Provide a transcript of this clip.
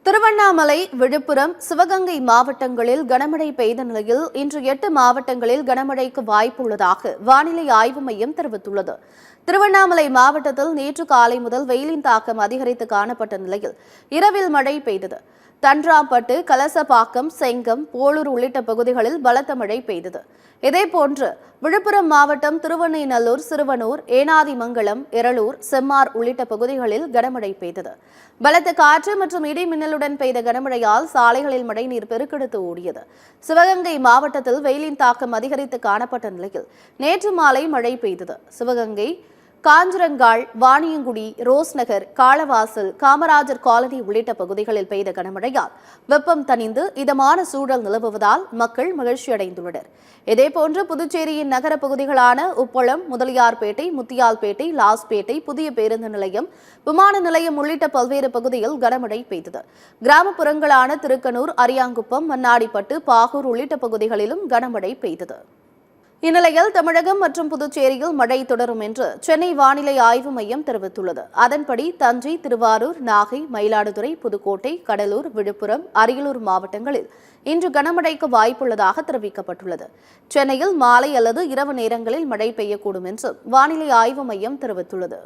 திருவண்ணாமலை, விழுப்புரம், சிவகங்கை மாவட்டங்களில் கனமழை பெய்த நிலையில் இன்று 8 மாவட்டங்களில் கனமழைக்கு வாய்ப்புள்ளதாக வானிலை ஆய்வு மையம் தெரிவித்துள்ளது. திருவண்ணாமலை மாவட்டத்தில் நேற்று காலை முதல் வெயிலின் தாக்கம் அதிகரித்து காணப்பட்ட நிலையில் இரவில் மழை பெய்தது. தன்றாம்பட்டு, கலசபாக்கம், செங்கம், போளூர் உள்ளிட்ட பகுதிகளில் பலத்த மழை பெய்தது. இதேபோன்று விழுப்புரம் மாவட்டம் திருவண்ணைநல்லூர், சிறுவனூர், ஏனாதிமங்கலம், எரளூர், செம்மார் உள்ளிட்ட பகுதிகளில் கனமழை பெய்தது. பலத்த காற்று மற்றும் இடி மின்னலுடன் பெய்த கனமழையால் சாலைகளில் மழைநீர் பெருக்கெடுத்து ஓடியது. சிவகங்கை மாவட்டத்தில் வெயிலின் தாக்கம் அதிகரித்து காணப்பட்ட நிலையில் நேற்று மாலை மழை பெய்தது. சிவகங்கை காஞ்சிரங்கால், வாணியங்குடி, ரோஸ் நகர், காளவாசல், காமராஜர் காலனி உள்ளிட்ட பகுதிகளில் பெய்த கனமழையால் வெப்பம் தணிந்து இதமான சூழல் நிலவுவதால் மக்கள் மகிழ்ச்சியடைந்துள்ளனர். இதேபோன்று புதுச்சேரியின் நகர பகுதிகளான உப்பளம், முதலியார்பேட்டை, முத்தியால்பேட்டை, லாஸ்பேட்டை, புதிய பேருந்து நிலையம், விமான நிலையம் உள்ளிட்ட பல்வேறு பகுதியில் கனமழை பெய்தது. கிராமப்புறங்களான திருக்கனூர், அரியாங்குப்பம், மண்ணாடிப்பட்டு, பாகூர் உள்ளிட்ட பகுதிகளிலும் கனமழை பெய்தது. இந்நிலையில் தமிழகம் மற்றும் புதுச்சேரியில் மழை தொடரும் என்று சென்னை வானிலை ஆய்வு மையம் தெரிவித்துள்ளது. அதன்படி தஞ்சை, திருவாரூர், நாகை, மயிலாடுதுறை, புதுக்கோட்டை, கடலூர், விழுப்புரம், அரியலூர் மாவட்டங்களில் இன்று கனமழைக்கு வாய்ப்புள்ளதாக தெரிவிக்கப்பட்டுள்ளது. சென்னையில் மாலை அல்லது இரவு நேரங்களில் மழை பெய்யக்கூடும் என்று வானிலை ஆய்வு மையம் தெரிவித்துள்ளது.